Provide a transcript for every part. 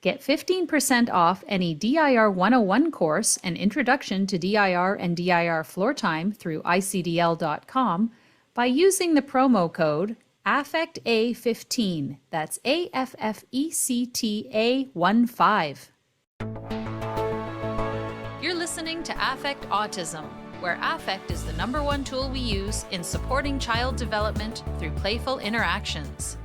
Get 15% off any DIR 101 course, an introduction to DIR and DIR Floortime through icdl.com by using the promo code AFFECTA15. That's AFFECTA15. You're listening to Affect Autism, where affect is the #1 tool we use in supporting child development through playful interactions.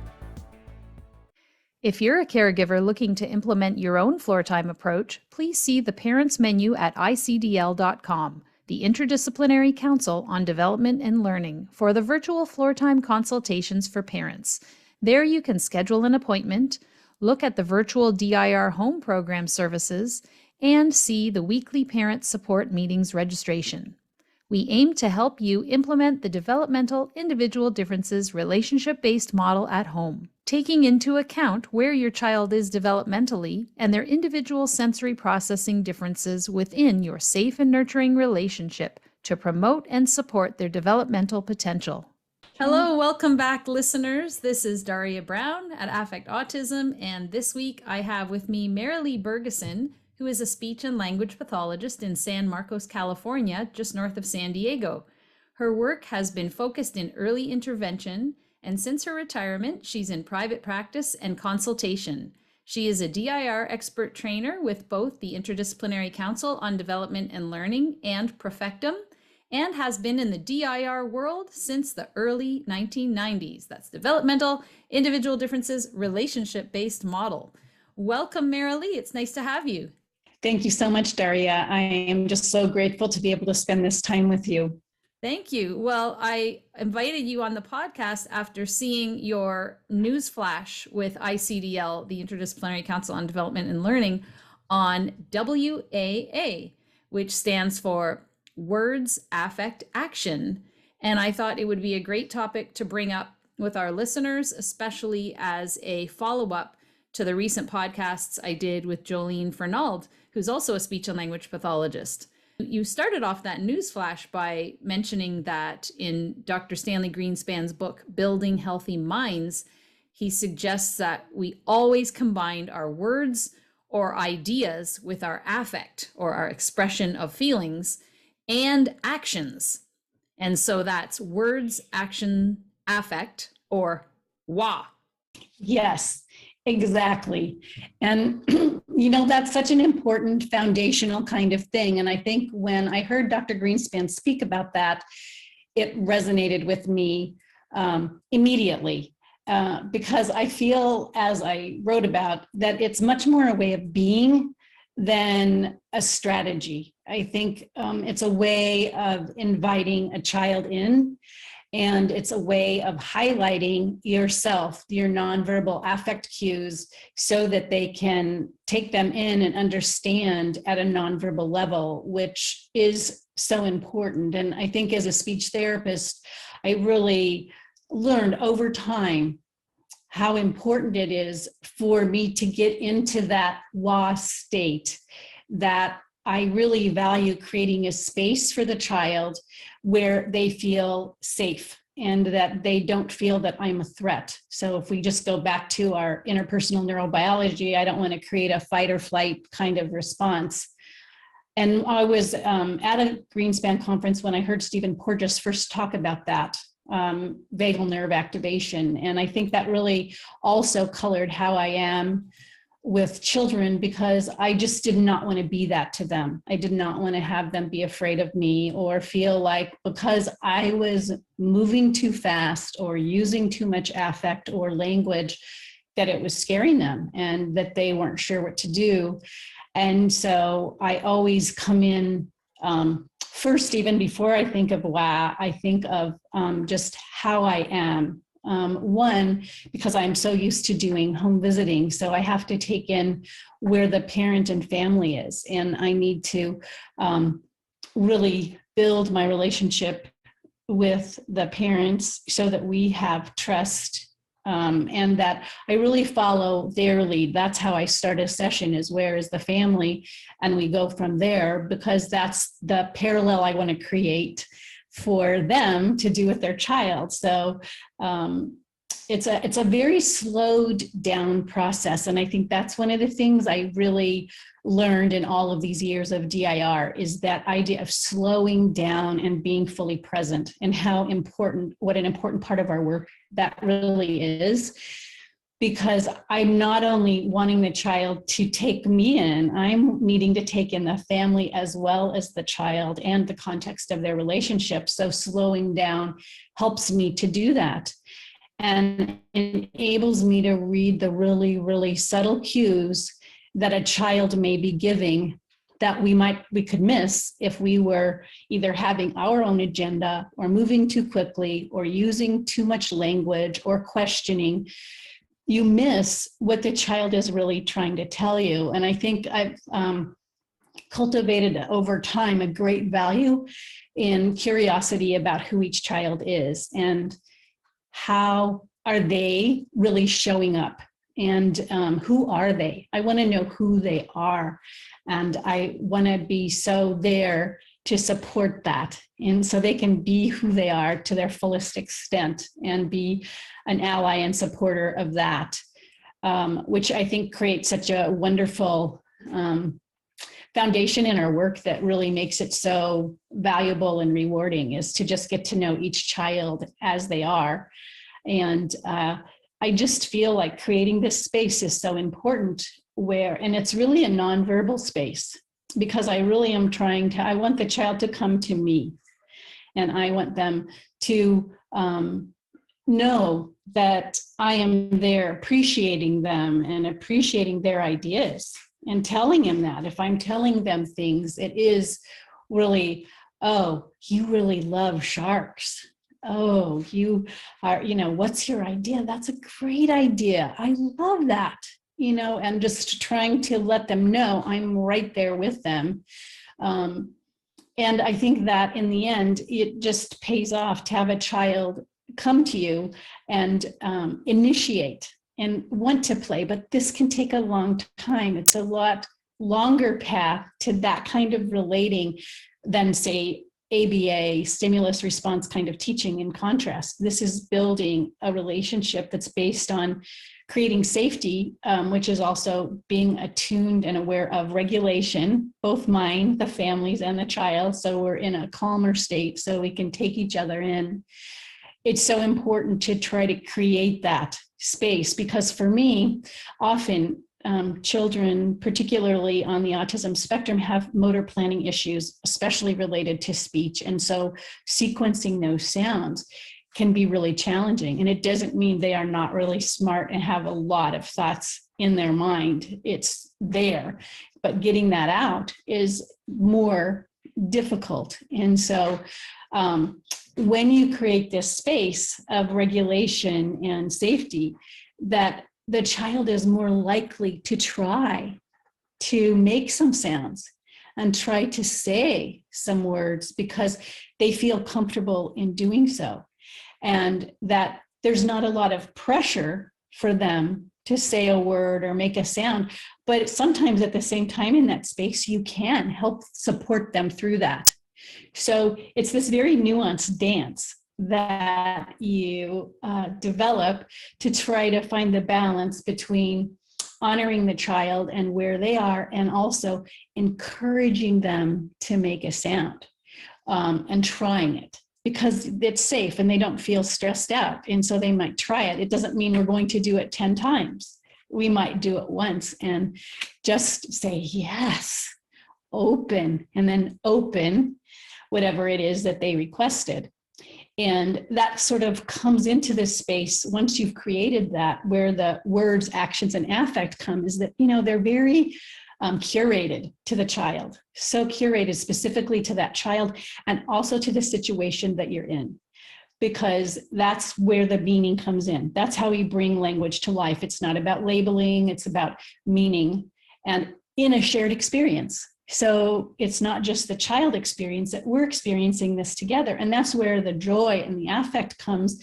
If you're a caregiver looking to implement your own Floortime approach, please see the Parents menu at icdl.com, the Interdisciplinary Council on Development and Learning, for the virtual Floortime consultations for parents. There you can schedule an appointment, look at the virtual DIR home program services, and see the weekly parent support meetings registration. We aim to help you implement the developmental individual differences relationship-based model at home, taking into account where your child is developmentally and their individual sensory processing differences within your safe and nurturing relationship to promote and support their developmental potential. Hello, welcome back, listeners. This is Daria Brown at Affect Autism, and this week I have with me Marilee Bergeson, who is a speech and language pathologist in San Marcos, California, just north of San Diego. Her work has been focused in early intervention, and since her retirement, she's in private practice and consultation. She is a DIR expert trainer with both the Interdisciplinary Council on Development and Learning and Profectum, and has been in the DIR world since the early 1990s. That's Developmental Individual Differences Relationship-Based Model. Welcome, Marilee. It's nice to have you. Thank you so much, Daria. I am just so grateful to be able to spend this time with you. Thank you. Well, I invited you on the podcast after seeing your news flash with ICDL, the Interdisciplinary Council on Development and Learning, on WAA, which stands for Words, Affect, Action. And I thought it would be a great topic to bring up with our listeners, especially as a follow-up to the recent podcasts I did with Jolene Fernald, who's also a speech and language pathologist. You started off that newsflash by mentioning that in Dr. Stanley Greenspan's book, Building Healthy Minds, he suggests that we always combine our words or ideas with our affect or our expression of feelings and actions. And so that's words, action, affect, or WA. Yes. Exactly. And, that's such an important foundational kind of thing. And I think when I heard Dr. Greenspan speak about that, it resonated with me immediately because I feel, as I wrote about, that it's much more a way of being than a strategy. I think it's a way of inviting a child in. And it's a way of highlighting yourself, your nonverbal affect cues, so that they can take them in and understand at a nonverbal level, which is so important. And I think as a speech therapist, I really learned over time how important it is for me to get into that WA state, that I really value creating a space for the child where they feel safe and that they don't feel that I'm a threat. So if we just go back to our interpersonal neurobiology, I don't want to create a fight or flight kind of response. And I was at a Greenspan conference when I heard Stephen Porges first talk about that, vagal nerve activation. And I think that really also colored how I am with children, because I just did not want to be that to them. I did not want to have them be afraid of me or feel like because I was moving too fast or using too much affect or language that it was scaring them and that they weren't sure what to do. And so I always come in first, even before I think of WA, I think of just how I am. One, because I'm so used to doing home visiting, so I have to take in where the parent and family is, and I need to really build my relationship with the parents so that we have trust, and that I really follow their lead. That's how I start a session, is where is the family, and we go from there, because that's the parallel I want to create for them to do with their child. So it's a very slowed down process. And I think that's one of the things I really learned in all of these years of DIR, is that idea of slowing down and being fully present, and what an important part of our work that really is. Because I'm not only wanting the child to take me in, I'm needing to take in the family as well as the child and the context of their relationship. So slowing down helps me to do that, and enables me to read the really, really subtle cues that a child may be giving that we could miss if we were either having our own agenda, or moving too quickly, or using too much language, or questioning. You miss what the child is really trying to tell you. And I think I've cultivated over time a great value in curiosity about who each child is, and how are they really showing up, and who are they? I want to know who they are, and I want to be so there to support that, and so they can be who they are to their fullest extent, and be an ally and supporter of that, which I think creates such a wonderful foundation in our work that really makes it so valuable and rewarding, is to just get to know each child as they are. And I just feel like creating this space is so important, and it's really a nonverbal space, because I really am I want the child to come to me, and I want them to know that I am there appreciating them and appreciating their ideas, and telling them that if I'm telling them things, it is really, oh, you really love sharks. Oh, you are, what's your idea? That's a great idea. I love that, and just trying to let them know I'm right there with them. And I think that in the end, it just pays off to have a child come to you and initiate and want to play, but this can take a long time. It's a lot longer path to that kind of relating than, say, ABA, stimulus response kind of teaching. In contrast, this is building a relationship that's based on creating safety, which is also being attuned and aware of regulation, both mine, the families, and the child. So we're in a calmer state so we can take each other in. It's so important to try to create that space, because for me, often children, particularly on the autism spectrum, have motor planning issues, especially related to speech. And so sequencing those sounds can be really challenging. And it doesn't mean they are not really smart and have a lot of thoughts in their mind. It's there, but getting that out is more difficult. And so when you create this space of regulation and safety, that the child is more likely to try to make some sounds and try to say some words, because they feel comfortable in doing so. And that there's not a lot of pressure for them to say a word or make a sound, but sometimes at the same time in that space, you can help support them through that. So it's this very nuanced dance that you develop to try to find the balance between honoring the child and where they are, and also encouraging them to make a sound and trying it, because it's safe and they don't feel stressed out. And so they might try it. It doesn't mean we're going to do it 10 times. We might do it once and just say, yes, open, and then open whatever it is that they requested. And that sort of comes into this space once you've created that, where the words, actions, and affect come, is that, they're very curated to the child. So curated specifically to that child, and also to the situation that you're in, because that's where the meaning comes in. That's how we bring language to life. It's not about labeling, it's about meaning and in a shared experience. So it's not just the child experience, that we're experiencing this together. And that's where the joy and the affect comes.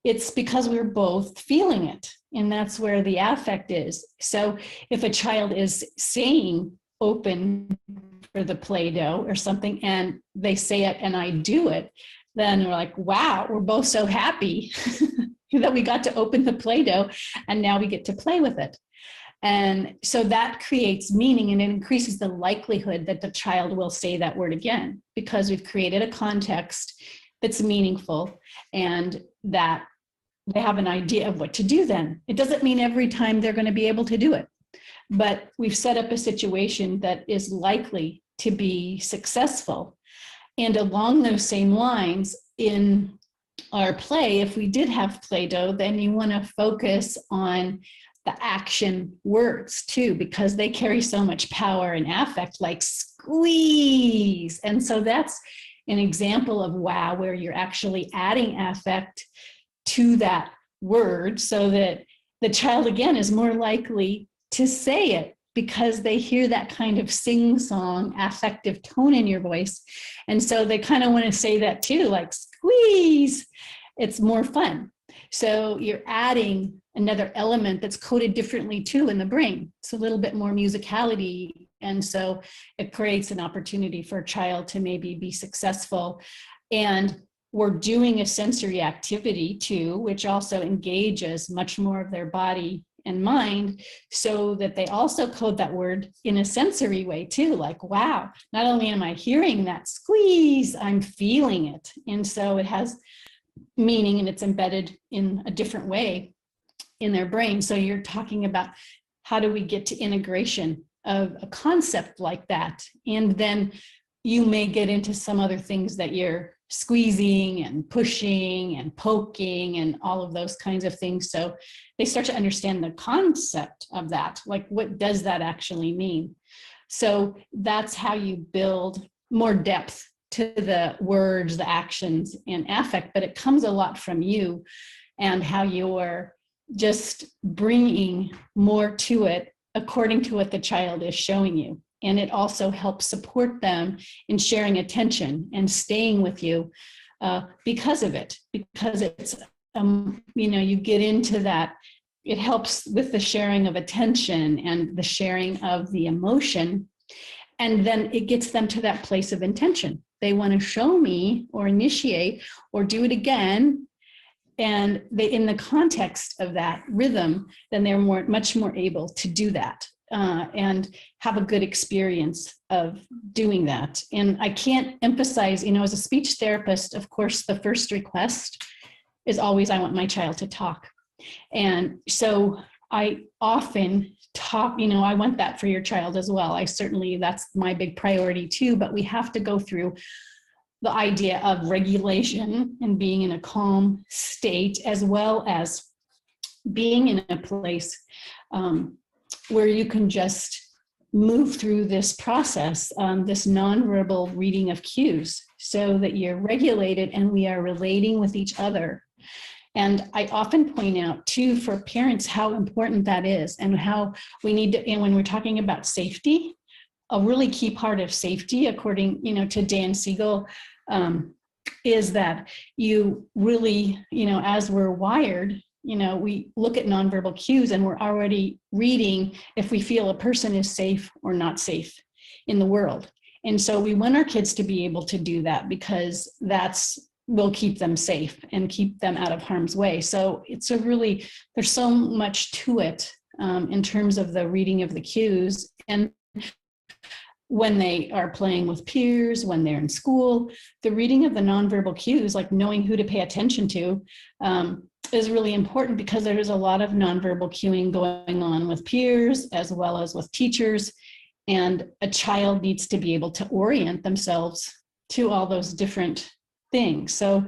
It's because we're both feeling it. And that's where the affect is. So if a child is saying open for the Play-Doh or something, and they say it and I do it, then we're like, wow, we're both so happy. that we got to open the Play-Doh and now we get to play with it. And so that creates meaning, and it increases the likelihood that the child will say that word again, because we've created a context that's meaningful and that they have an idea of what to do then. It doesn't mean every time they're going to be able to do it, but we've set up a situation that is likely to be successful. And along those same lines, in our play, if we did have Play-Doh, then you want to focus on the action words too, because they carry so much power and affect, like squeeze. And so that's an example of wow, where you're actually adding affect to that word so that the child again is more likely to say it, because they hear that kind of sing-song affective tone in your voice. And so they kind of want to say that too, like squeeze. It's more fun. So you're adding another element that's coded differently too in the brain. It's a little bit more musicality. And so it creates an opportunity for a child to maybe be successful. And we're doing a sensory activity too, which also engages much more of their body and mind, so that they also code that word in a sensory way too, like, wow, not only am I hearing that squeeze, I'm feeling it. And so it has meaning and it's embedded in a different way in their brain. So you're talking about how do we get to integration of a concept like that? And then you may get into some other things that you're squeezing and pushing and poking and all of those kinds of things. So they start to understand the concept of that, like what does that actually mean? So that's how you build more depth to the words, the actions, and affect, but it comes a lot from you and how you're just bringing more to it according to what the child is showing you. And it also helps support them in sharing attention and staying with you because of it, because it's, you get into that. It helps with the sharing of attention and the sharing of the emotion. And then it gets them to that place of intention. They want to show me or initiate or do it again. And they, in the context of that rhythm, then they're much more able to do that. And have a good experience of doing that. And I can't emphasize, as a speech therapist, of course, the first request is always, I want my child to talk. And so I often talk, I want that for your child as well. That's my big priority too, but we have to go through the idea of regulation and being in a calm state, as well as being in a place where you can just move through this process, this nonverbal reading of cues, so that you're regulated and we are relating with each other. And I often point out too for parents how important that is, and how we need to, and when we're talking about safety, a really key part of safety, according to Dan Siegel, is that you really, as we're wired, we look at nonverbal cues and we're already reading if we feel a person is safe or not safe in the world. And so we want our kids to be able to do that, because will keep them safe and keep them out of harm's way. So there's so much to it in terms of the reading of the cues. And when they are playing with peers, when they're in school, the reading of the nonverbal cues, like knowing who to pay attention to, is really important, because there is a lot of nonverbal cueing going on with peers as well as with teachers. And a child needs to be able to orient themselves to all those different things. So,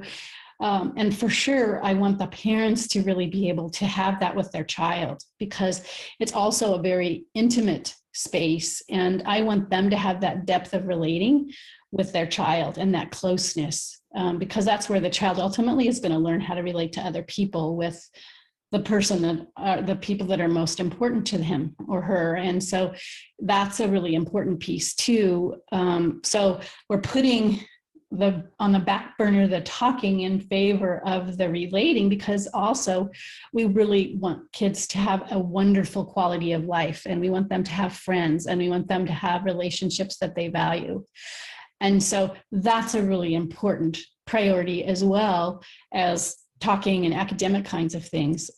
and for sure, I want the parents to really be able to have that with their child, because it's also a very intimate space. And I want them to have that depth of relating with their child and that closeness, because that's where the child ultimately is going to learn how to relate to other people, with the person that are the people that are most important to him or her. And so that's a really important piece too. So we're putting on the back burner the talking in favor of the relating, because also we really want kids to have a wonderful quality of life, and we want them to have friends, and we want them to have relationships that they value. And so that's a really important priority, as well as talking and academic kinds of things.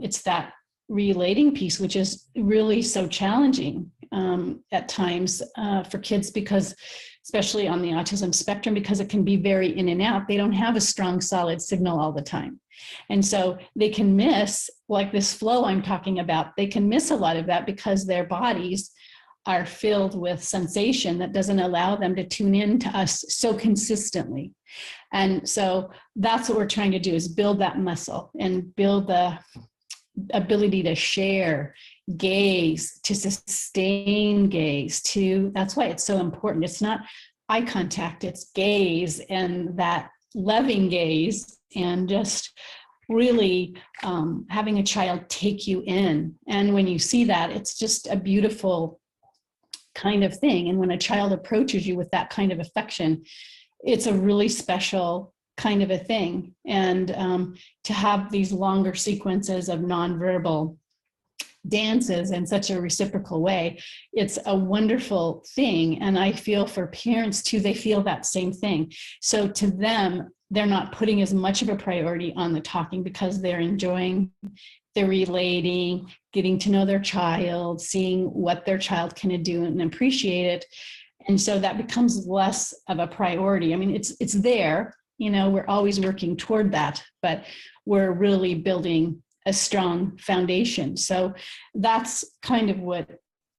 It's that relating piece, which is really so challenging at times for kids, because especially on the autism spectrum, because it can be very in and out. They don't have a strong, solid signal all the time. And so they can miss, like this flow I'm talking about, they can miss a lot of that because their bodies are filled with sensation that doesn't allow them to tune in to us so consistently. And so that's what we're trying to do, is build that muscle and build the ability to share, gaze, to sustain gaze, that's why it's so important. It's not eye contact, it's gaze, and that loving gaze, and just really having a child take you in. And when you see that, it's just a beautiful kind of thing. And when a child approaches you with that kind of affection, it's a really special kind of a thing. And to have these longer sequences of nonverbal dances in such a reciprocal way, it's a wonderful thing. And I feel for parents too, they feel that same thing. So to them, they're not putting as much of a priority on the talking, because they're enjoying the relating, getting to know their child, seeing what their child can do and appreciate it. And so that becomes less of a priority. I mean, it's there, we're always working toward that, but we're really building a strong foundation. So that's kind of what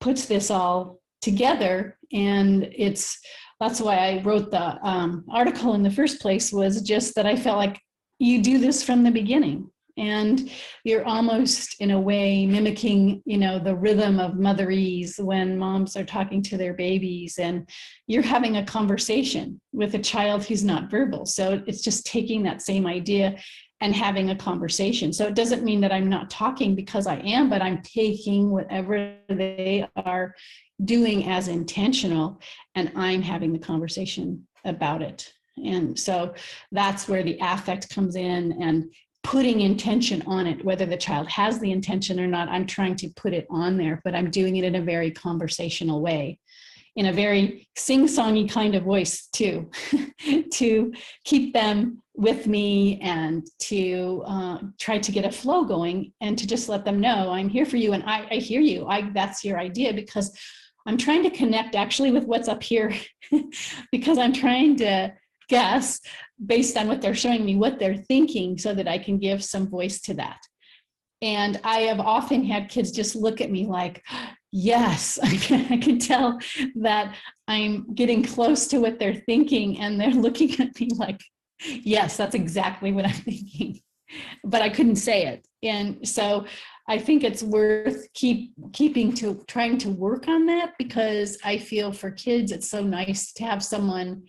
puts this all together. And that's why I wrote the article in the first place, was just that I felt like you do this from the beginning. And you're almost in a way mimicking, the rhythm of motherese when moms are talking to their babies, and you're having a conversation with a child who's not verbal. So it's just taking that same idea and having a conversation. So it doesn't mean that I'm not talking, because I am, but I'm taking whatever they are doing as intentional, and I'm having the conversation about it. And so that's where the affect comes in, and putting intention on it, whether the child has the intention or not. I'm trying to put it on there, but I'm doing it in a very conversational way, in a very sing-songy kind of voice too, to keep them with me, and to try to get a flow going, and to just let them know I'm here for you, and I hear you. That's your idea, because I'm trying to connect actually with what's up here, because I'm trying to guess based on what they're showing me, what they're thinking, so that I can give some voice to that. And I have often had kids just look at me like, yes, I can tell that I'm getting close to what they're thinking, and they're looking at me like, yes, that's exactly what I'm thinking, but I couldn't say it. And so I think it's worth trying to work on that, because I feel for kids, it's so nice to have someone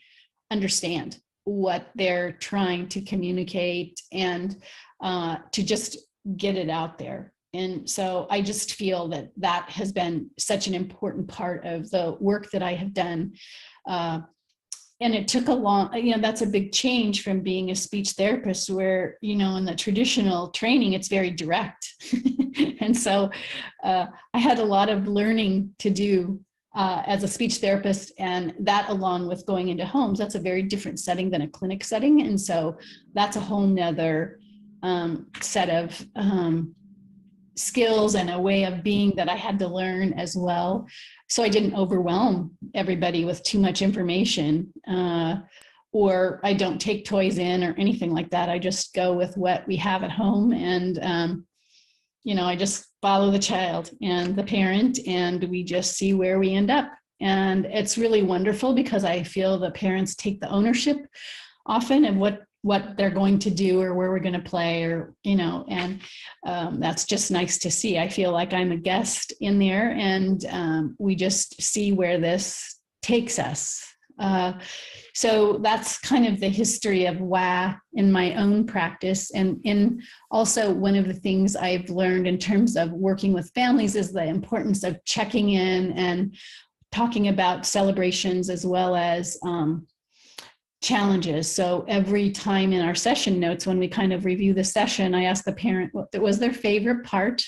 understand what they're trying to communicate, and to just get it out there. And so I just feel that has been such an important part of the work that I have done. And it took that's a big change from being a speech therapist, where, in the traditional training, it's very direct. And so I had a lot of learning to do as a speech therapist, and that, along with going into homes, that's a very different setting than a clinic setting. And so that's a whole nother set of skills and a way of being that I had to learn as well. So I didn't overwhelm everybody with too much information, or I don't take toys in or anything like that. I just go with what we have at home, and I just follow the child and the parent, and we just see where we end up. And it's really wonderful, because I feel the parents take the ownership often of what they're going to do, or where we're going to play, or, and that's just nice to see. I feel like I'm a guest in there, and we just see where this takes us. So that's kind of the history of WA in my own practice. And also one of the things I've learned in terms of working with families is the importance of checking in and talking about celebrations as well as challenges. So every time in our session notes, when we kind of review the session, I ask the parent what was their favorite part,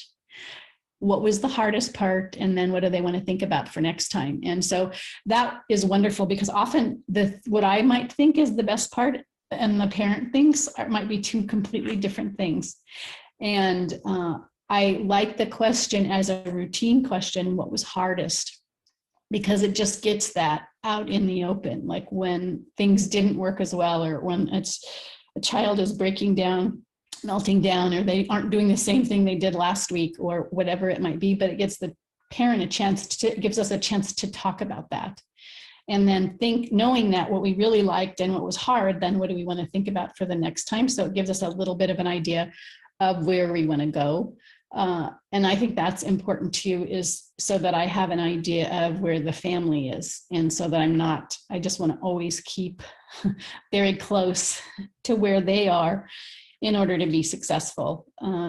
what was the hardest part, and then what do they want to think about for next time. And so that is wonderful, because often what I might think is the best part and the parent thinks might be two completely different things. And I like the question as a routine question, what was hardest? Because it just gets that out in the open, like when things didn't work as well, or when a child is breaking down, melting down, or they aren't doing the same thing they did last week, or whatever it might be. But it gives the parent gives us a chance to talk about that. And then knowing that what we really liked and what was hard, then what do we want to think about for the next time? So it gives us a little bit of an idea of where we want to go. And I think that's important too, is so that I have an idea of where the family is. And so that I just want to always keep very close to where they are in order to be successful.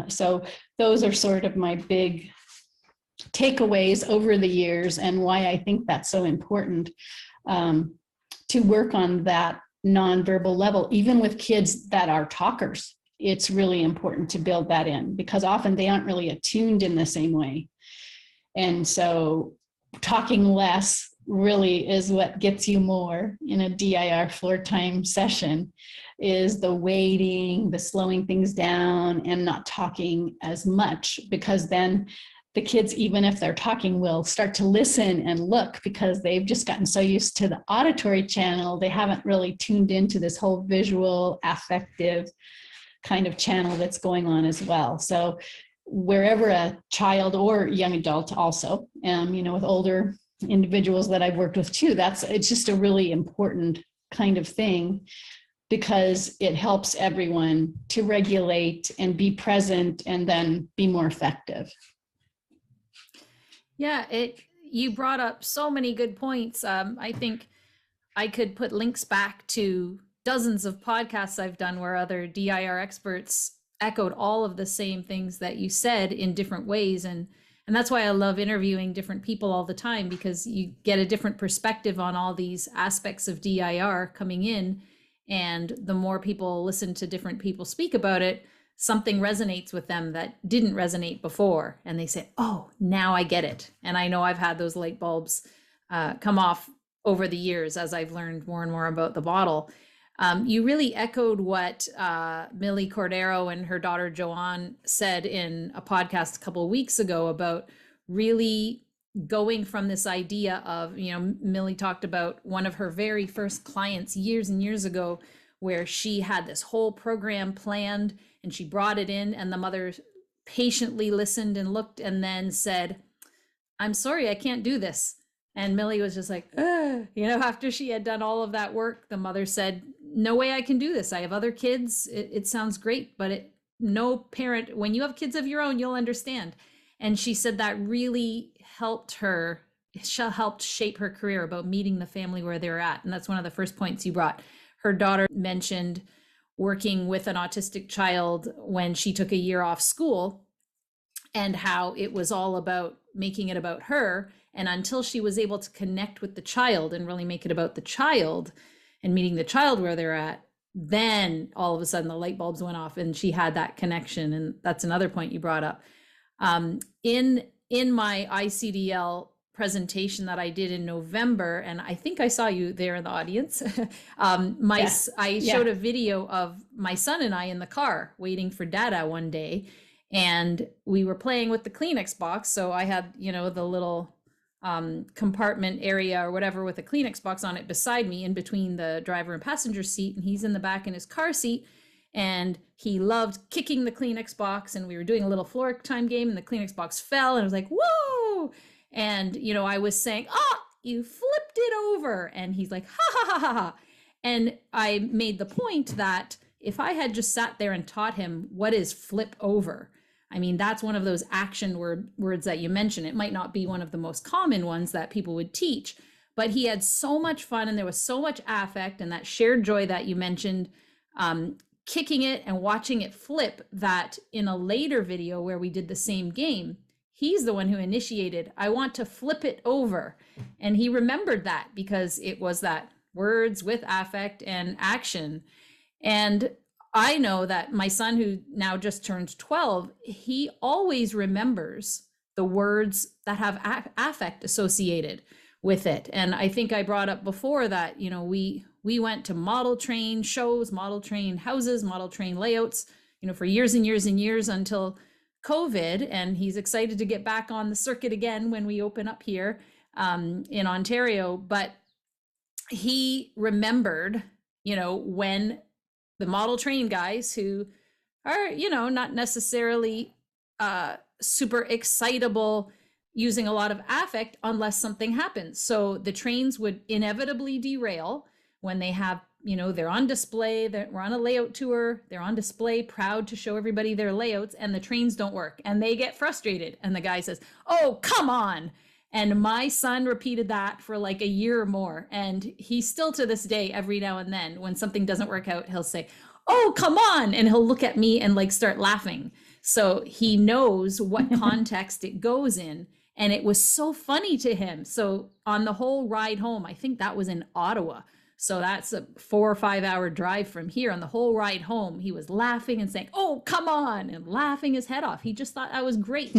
So those are sort of my big takeaways over the years, and why I think that's so important to work on that nonverbal level, even with kids that are talkers. It's really important to build that in, because often they aren't really attuned in the same way. And so talking less really is what gets you more in a DIR floor time session, is the waiting, the slowing things down, and not talking as much, because then the kids, even if they're talking, will start to listen and look, because they've just gotten so used to the auditory channel, they haven't really tuned into this whole visual, affective kind of channel that's going on as well. So wherever a child or young adult also, with older individuals that I've worked with too, it's just a really important kind of thing, because it helps everyone to regulate and be present and then be more effective. Yeah, you brought up so many good points. I think I could put links back to dozens of podcasts I've done where other DIR experts echoed all of the same things that you said in different ways. And that's why I love interviewing different people all the time, because you get a different perspective on all these aspects of DIR coming in. And the more people listen to different people speak about it, something resonates with them that didn't resonate before. And they say, oh, now I get it. And I know I've had those light bulbs come off over the years as I've learned more and more about the bottle. You really echoed what Millie Cordero and her daughter Joanne said in a podcast a couple of weeks ago about really going from this idea of, Millie talked about one of her very first clients years and years ago, where she had this whole program planned and she brought it in, and the mother patiently listened and looked and then said, I'm sorry, I can't do this. And Millie was just like, after she had done all of that work, the mother said, no way I can do this. I have other kids. It sounds great, but no parent, when you have kids of your own, you'll understand. And she said that really helped shape her career, about meeting the family where they're at. And that's one of the first points you brought. Her daughter mentioned working with an autistic child when she took a year off school, and how it was all about making it about her. And until she was able to connect with the child and really make it about the child and meeting the child where they're at, then all of a sudden the light bulbs went off and she had that connection. And that's another point you brought up. In my ICDL presentation that I did in November, and I think I saw you there in the audience. I showed a video of my son and I in the car waiting for Dada one day, and we were playing with the Kleenex box. So I had, the little compartment area or whatever with a Kleenex box on it beside me, in between the driver and passenger seat, and he's in the back in his car seat. And he loved kicking the Kleenex box, and we were doing a little Floortime game, and the Kleenex box fell, and I was like, whoa. And, I was saying, you flipped it over. And he's like, ha, ha, ha, ha, ha. And I made the point that if I had just sat there and taught him what is flip over, I mean, that's one of those action words that you mentioned. It might not be one of the most common ones that people would teach, but he had so much fun, and there was so much affect and that shared joy that you mentioned, kicking it and watching it flip, that in a later video where we did the same game, he's the one who initiated, I want to flip it over. And he remembered that because it was that words with affect and action. And I know that my son, who now just turned 12, he always remembers the words that have affect associated, with it. And I think I brought up before that, you know, we went to model train shows, model train houses, model train layouts, you know, for years and years and years until COVID. And he's excited to get back on the circuit again when we open up here in Ontario. But he remembered, you know, when the model train guys who are, you know, not necessarily super excitable, using a lot of affect unless something happens. So the trains would inevitably derail when they have, you know, they're on display, we're on a layout tour, they're on display, proud to show everybody their layouts, and the trains don't work and they get frustrated. And the guy says, "Oh, come on." And my son repeated that for like a year or more. And he still to this day, every now and then, when something doesn't work out, he'll say, "Oh, come on." And he'll look at me and like start laughing. So he knows what context it goes in. And it was so funny to him. So on the whole ride home, I think that was in Ottawa. So that's a 4 or 5 hour drive from here. On the whole ride home, he was laughing and saying, "Oh, come on," and laughing his head off. He just thought that was great.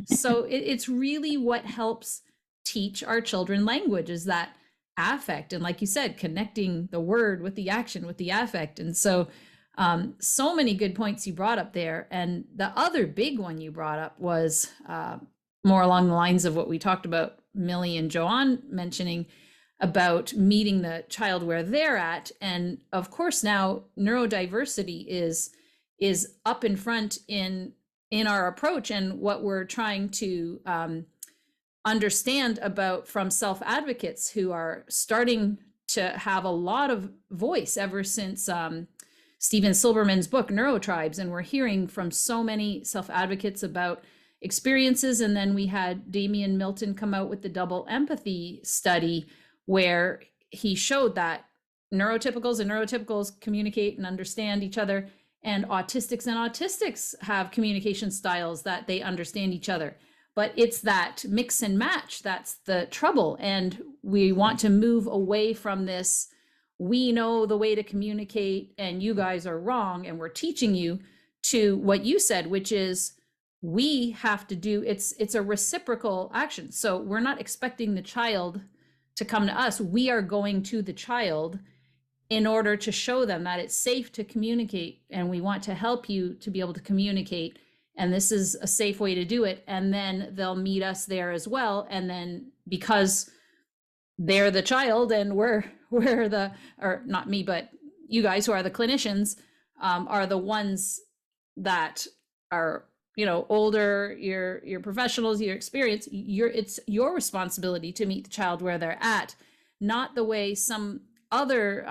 So it's really what helps teach our children language, is that affect. And like you said, connecting the word with the action, with the affect. And so so many good points you brought up there. And the other big one you brought up was more along the lines of what we talked about, Millie and Joanne mentioning about meeting the child where they're at. And of course, now neurodiversity is up in front in our approach, and what we're trying to understand about from self-advocates who are starting to have a lot of voice ever since Steven Silberman's book, Neurotribes. And we're hearing from so many self-advocates about experiences. And then we had Damian Milton come out with the double empathy study, where he showed that neurotypicals and neurotypicals communicate and understand each other, and autistics have communication styles that they understand each other. But it's that mix and match that's the trouble. And we want to move away from this, we know the way to communicate and you guys are wrong and we're teaching you, to what you said, which is we have to do, it's a reciprocal action. So we're not expecting the child to come to us. We are going to the child in order to show them that it's safe to communicate, and we want to help you to be able to communicate. And this is a safe way to do it. And then they'll meet us there as well. And then because they're the child and we're the, or not me, but you guys who are the clinicians, are the ones that are, you know, older, you're professionals, your experience, it's your responsibility to meet the child where they're at, not the way some other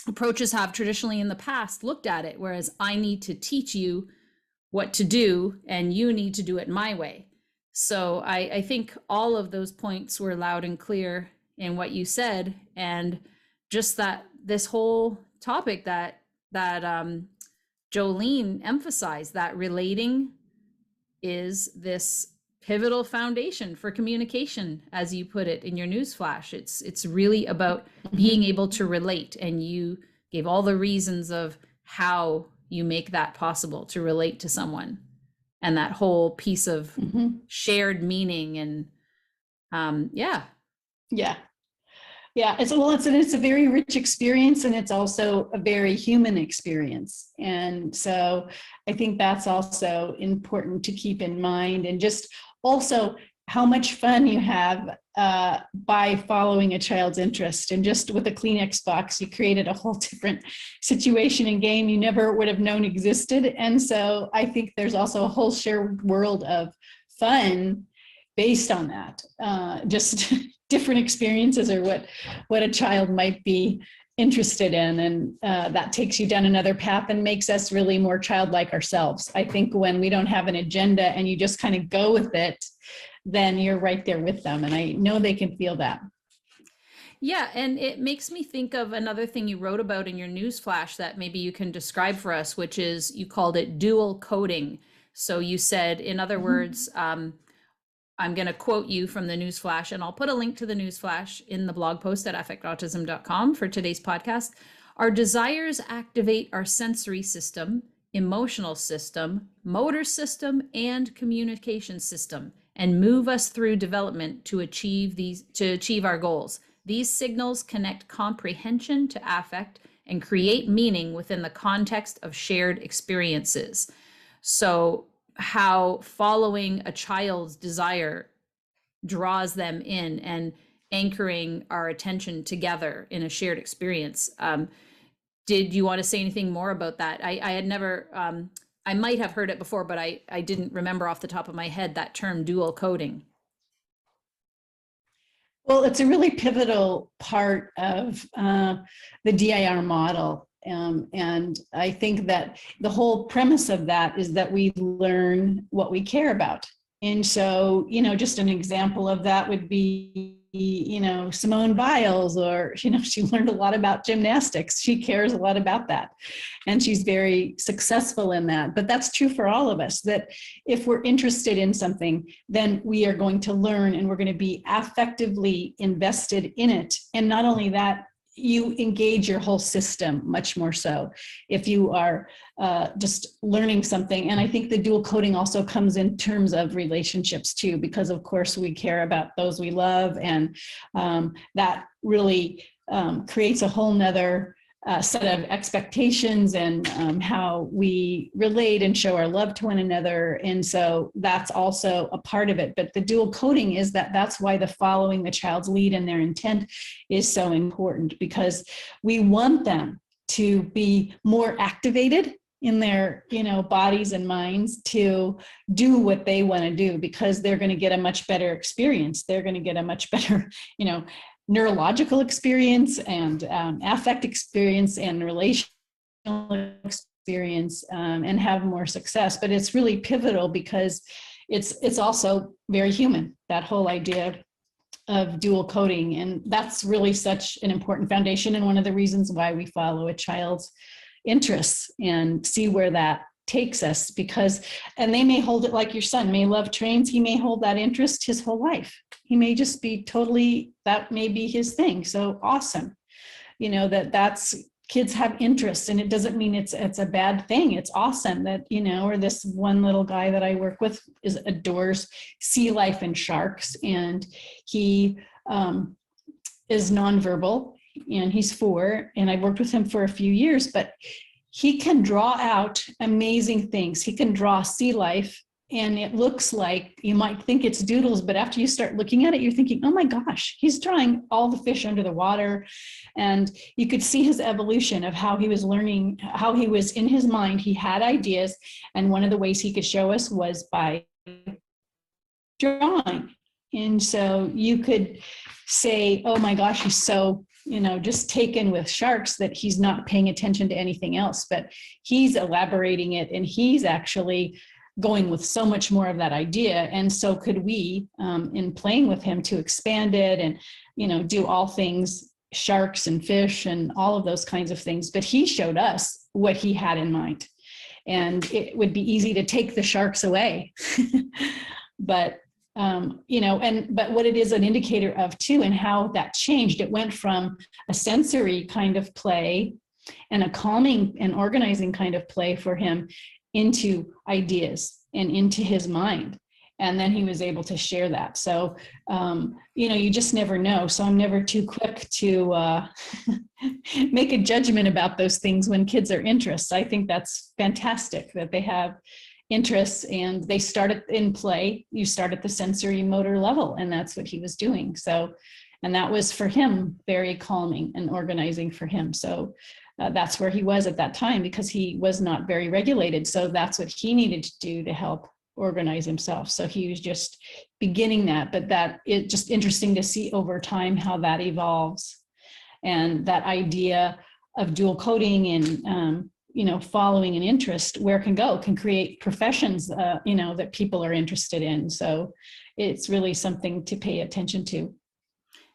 approaches have traditionally in the past looked at it, whereas I need to teach you what to do and you need to do it my way. So I think all of those points were loud and clear in what you said, and just that this whole topic that Jolene emphasized, that relating is this pivotal foundation for communication, as you put it in your news flash. It's really about being able to relate, and you gave all the reasons of how you make that possible, to relate to someone, and that whole piece of shared meaning. And yeah it's a very rich experience, and it's also a very human experience. And so I think that's also important to keep in mind, and just also how much fun you have by following a child's interest. And just with a Kleenex box, you created a whole different situation and game you never would have known existed. And so I think there's also a whole shared world of fun based on that. Just different experiences, or what a child might be interested in, and that takes you down another path and makes us really more childlike ourselves. I think when we don't have an agenda and you just kind of go with it, then you're right there with them, and I know they can feel that. Yeah, and it makes me think of another thing you wrote about in your news flash that maybe you can describe for us, which is, you called it dual coding. So you said, in other words, I'm going to quote you from the news flash, and I'll put a link to the news flash in the blog post at affectautism.com for today's podcast. Our desires activate our sensory system, emotional system, motor system, and communication system. and move us through development to achieve our goals. These signals connect comprehension to affect and create meaning within the context of shared experiences. So how following a child's desire draws them in and anchoring our attention together in a shared experience. Did you want to say anything more about that? I had never, I might have heard it before, but I didn't remember off the top of my head that term dual coding. Well, it's a really pivotal part of the DIR model. And I think that the whole premise of that is that we learn what we care about. And so, just an example of that would be, Simone Biles, or, she learned a lot about gymnastics. She cares a lot about that. And she's very successful in that. But that's true for all of us, that if we're interested in something, then we are going to learn and we're going to be affectively invested in it. And not only that, you engage your whole system much more so if you are just learning something. And I think the dual coding also comes in terms of relationships too, because of course we care about those we love, and that really creates a whole nother set of expectations and how we relate and show our love to one another. And so that's also a part of it. But the dual coding is that's why the following the child's lead and their intent is so important, because we want them to be more activated in their bodies and minds to do what they want to do, because they're going to get a much better experience. They're going to get a much better neurological experience and affect experience and relational experience, and have more success. But it's really pivotal because it's also very human, that whole idea of dual coding. And that's really such an important foundation, and one of the reasons why we follow a child's interests and see where that takes us, and they may hold it, like your son may love trains. He may hold that interest his whole life. He may just be that may be his thing. So awesome. That's kids have interests, and it doesn't mean it's a bad thing. It's awesome that, or this one little guy that I work with adores sea life and sharks. And he is nonverbal, and he's 4, and I worked with him for a few years, but he can draw out amazing things. He can draw sea life, and it looks like you might think it's doodles, but after you start looking at it, you're thinking, oh my gosh, he's drawing all the fish under the water. And you could see his evolution of how he was learning, how he was in his mind. He had ideas, and one of the ways he could show us was by drawing. And so you could say, oh my gosh, he's so just taken with sharks that he's not paying attention to anything else, but he's elaborating it, and he's actually going with so much more of that idea. And so could we, in playing with him, to expand it and, do all things sharks and fish and all of those kinds of things. But he showed us what he had in mind, and it would be easy to take the sharks away. But but what it is an indicator of too, and how that changed. It went from a sensory kind of play and a calming and organizing kind of play for him into ideas and into his mind. And then he was able to share that. So, you just never know. So I'm never too quick to make a judgment about those things when kids are interests. I think that's fantastic that they have interests, and they start in play. You start at the sensory motor level, and that's what he was doing. So, and that was for him very calming and organizing for him. So that's where he was at that time, because he was not very regulated. So that's what he needed to do to help organize himself. So he was just beginning that, but that it's just interesting to see over time how that evolves, and that idea of dual coding and following an interest, where it can create professions, that people are interested in. So it's really something to pay attention to.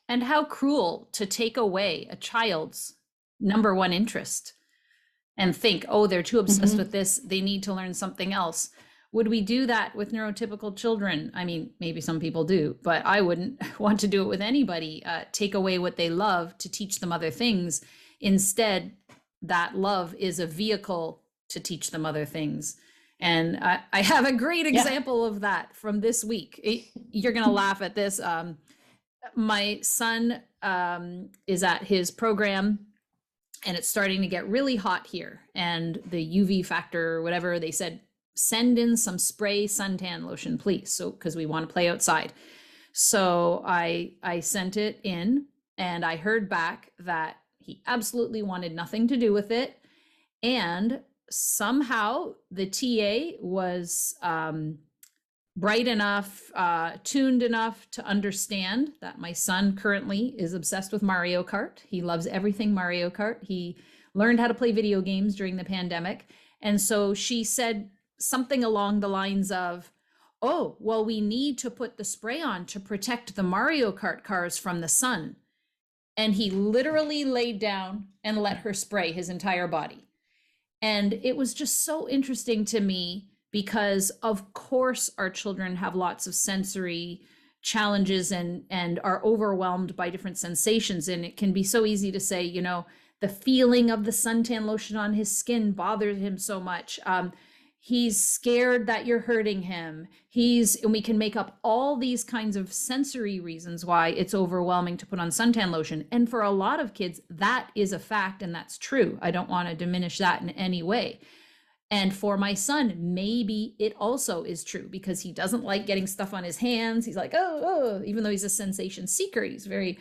And how cruel to take away a child's number one interest and think, oh, they're too obsessed with this, they need to learn something else. Would we do that with neurotypical children? I mean, maybe some people do, but I wouldn't want to do it with anybody. Take away what they love to teach them other things. Instead, that love is a vehicle to teach them other things. And I have a great example of that from this week. You're going to laugh at this. My son is at his program, and it's starting to get really hot here. And the UV factor or whatever, they said, send in some spray suntan lotion, please. So, because we want to play outside. So I sent it in, and I heard back that he absolutely wanted nothing to do with it. And somehow the TA was bright enough, tuned enough to understand that my son currently is obsessed with Mario Kart. He loves everything Mario Kart. He learned how to play video games during the pandemic. And so she said something along the lines of, oh, well, we need to put the spray on to protect the Mario Kart cars from the sun. And he literally laid down and let her spray his entire body. And it was just so interesting to me, because of course our children have lots of sensory challenges and are overwhelmed by different sensations. And it can be so easy to say, you know, the feeling of the suntan lotion on his skin bothers him so much. He's scared that you're hurting him. And we can make up all these kinds of sensory reasons why it's overwhelming to put on suntan lotion. And for a lot of kids, that is a fact, and that's true. I don't want to diminish that in any way. And for my son, maybe it also is true, because he doesn't like getting stuff on his hands. He's like, oh, even though he's a sensation seeker, he's very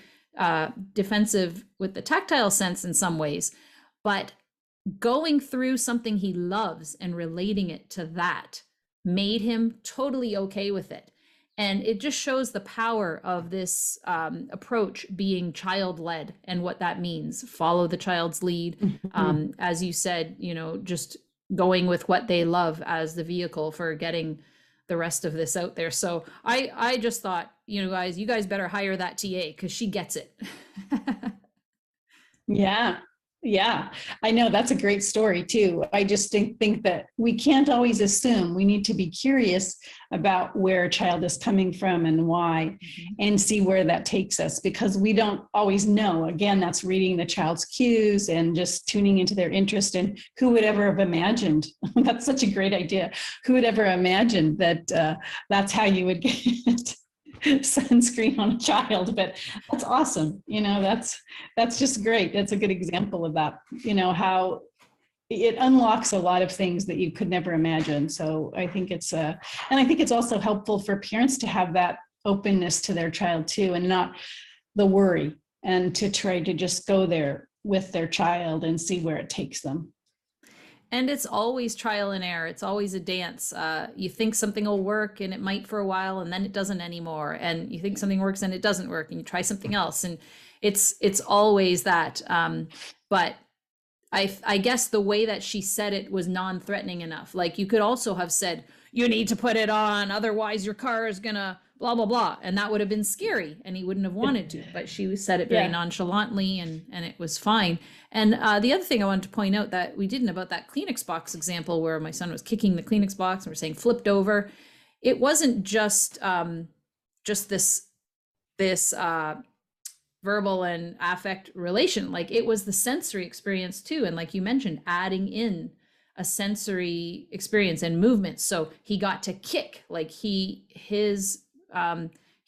defensive with the tactile sense in some ways. But going through something he loves and relating it to that made him totally okay with it. And it just shows the power of this approach being child-led and what that means. Follow the child's lead. As you said, you know, just going with what they love as the vehicle for getting the rest of this out there. So I just thought, you guys better hire that TA, because she gets it. Yeah, I know, that's a great story too. I just think that we can't always assume. We need to be curious about where a child is coming from and why, and see where that takes us, because we don't always know. Again, that's reading the child's cues and just tuning into their interest. And who would ever have imagined, that's such a great idea. Who would ever imagine that that's how you would get sunscreen on a child? But that's awesome. You know, that's just great. That's a good example of that, you know, how it unlocks a lot of things that you could never imagine. So I think and I think it's also helpful for parents to have that openness to their child too, and not the worry, and to try to just go there with their child and see where it takes them. And it's always trial and error. It's always a dance. You think something will work, and it might for a while, and then it doesn't anymore. And you think something works and it doesn't work, and you try something else. And it's always that. But I guess the way that she said it was non-threatening enough. Like, you could also have said, you need to put it on, otherwise your car is gonna blah, blah, blah. And that would have been scary, and he wouldn't have wanted to, but she said it very nonchalantly, and it was fine. And the other thing I wanted to point out that we didn't about that Kleenex box example, where my son was kicking the Kleenex box and we're saying flipped over. It wasn't just this verbal and affect relation. Like, it was the sensory experience too. And like you mentioned, adding in a sensory experience and movement. So he got to kick, like he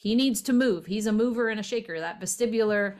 needs to move. He's a mover and a shaker. That vestibular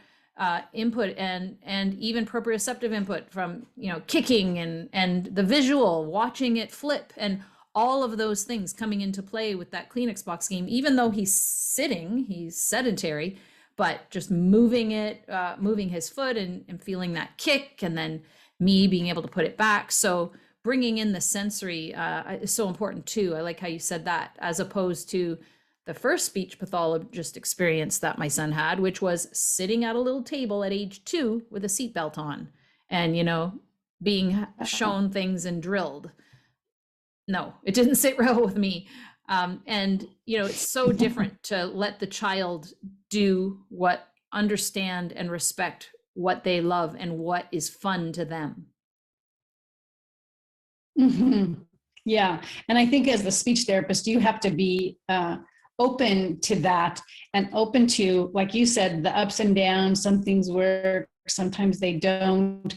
input and even proprioceptive input from, you know, kicking and the visual, watching it flip, and all of those things coming into play with that Kleenex box game. Even though he's sitting, he's sedentary, but just moving it, moving his foot and feeling that kick, and then me being able to put it back. So bringing in the sensory is so important too. I like how you said that, as opposed to the first speech pathologist experience that my son had, which was sitting at a little table at age 2 with a seatbelt on, and, you know, being shown things and drilled. No, it didn't sit well with me. And, you know, it's so different to let the child do understand and respect what they love and what is fun to them. Mm-hmm. Yeah. And I think as the speech therapist, you have to be open to that, and open to, like you said, the ups and downs. Some things work, sometimes they don't.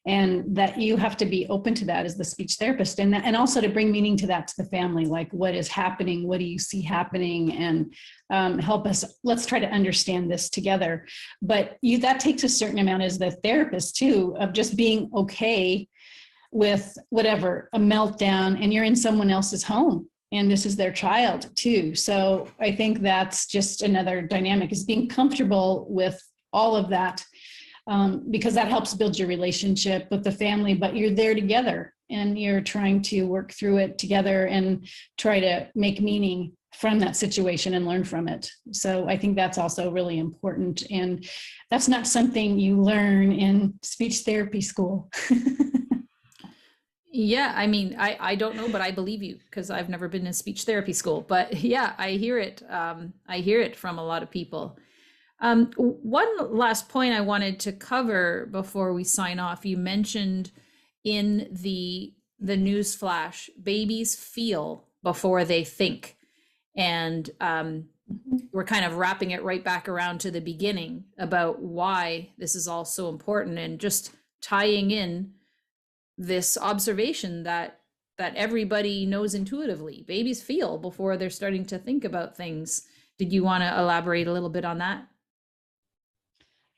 and that you have to be open to that as the speech therapist, and also to bring meaning to that to the family, like what is happening, what do you see happening, and help us, let's try to understand this together. But that takes a certain amount as the therapist too, of just being okay with whatever, a meltdown, and you're in someone else's home and this is their child too. So I think that's just another dynamic, is being comfortable with all of that, because that helps build your relationship with the family, but you're there together and you're trying to work through it together and try to make meaning from that situation and learn from it. So I think that's also really important. And that's not something you learn in speech therapy school. Yeah, I mean, I don't know, but I believe you, because I've never been in speech therapy school. But yeah, I hear it. I hear it from a lot of people. One last point I wanted to cover before we sign off. You mentioned in the news flash, babies feel before they think. And we're kind of wrapping it right back around to the beginning about why this is all so important, and just tying in this observation that everybody knows intuitively. Babies feel before they're starting to think about things. Did you want to elaborate a little bit on that?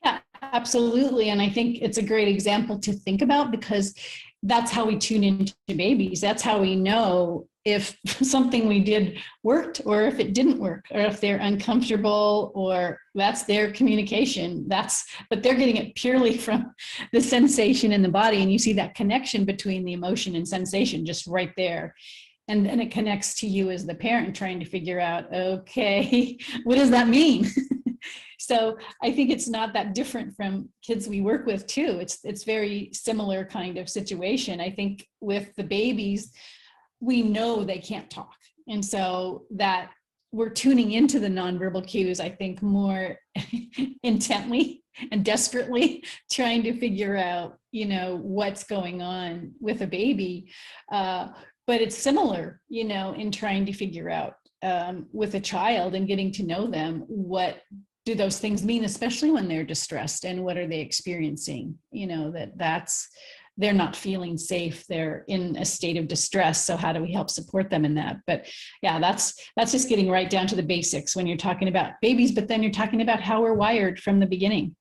Yeah, absolutely. And I think it's a great example to think about, because that's how we tune into babies. That's how we know if something we did worked or if it didn't work, or if they're uncomfortable, or that's their communication. But they're getting it purely from the sensation in the body. And you see that connection between the emotion and sensation just right there. And then it connects to you as the parent trying to figure out, okay, what does that mean? So I think it's not that different from kids we work with too. It's very similar kind of situation. I think with the babies, we know they can't talk. And so that we're tuning into the nonverbal cues, I think, more intently and desperately, trying to figure out, what's going on with a baby. But it's similar, in trying to figure out with a child and getting to know them, what do those things mean, especially when they're distressed, and what are they experiencing? They're not feeling safe. They're in a state of distress. So how do we help support them in that? But yeah, that's just getting right down to the basics when you're talking about babies, but then you're talking about how we're wired from the beginning,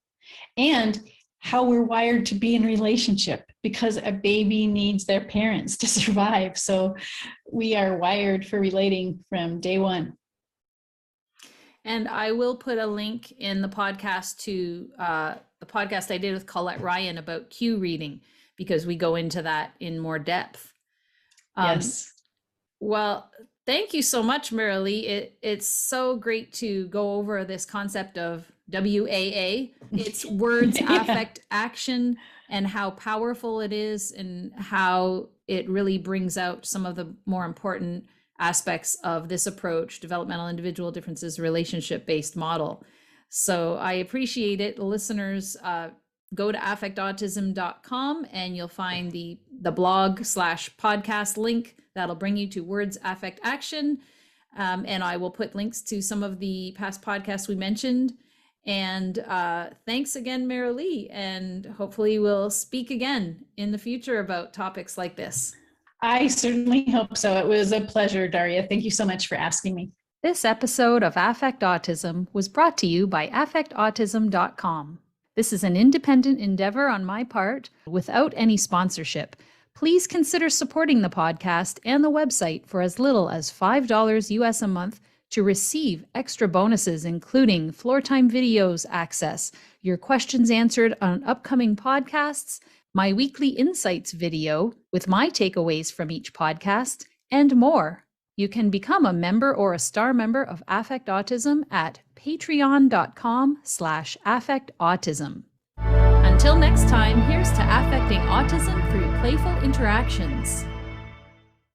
and how we're wired to be in relationship, because a baby needs their parents to survive. So we are wired for relating from day one. And I will put a link in the podcast to the podcast I did with Colette Ryan about cue reading, because we go into that in more depth. Yes. Well, thank you so much, Marilee. It's so great to go over this concept of WAA. It's words, affect, action, and how powerful it is, and how it really brings out some of the more important aspects of this approach, developmental individual differences, relationship-based model. So I appreciate it. Listeners, go to affectautism.com and you'll find the blog/podcast link that'll bring you to words, affect, action. And I will put links to some of the past podcasts we mentioned. And thanks again, Marilee. And hopefully we'll speak again in the future about topics like this. I certainly hope so. It was a pleasure, Daria. Thank you so much for asking me. This episode of Affect Autism was brought to you by affectautism.com. This is an independent endeavor on my part, without any sponsorship. Please consider supporting the podcast and the website for as little as $5 US a month to receive extra bonuses, including Floortime videos access, your questions answered on upcoming podcasts, my weekly insights video with my takeaways from each podcast, and more. You can become a member or a star member of Affect Autism at patreon.com/affectautism. Until next time, here's to affecting autism through playful interactions.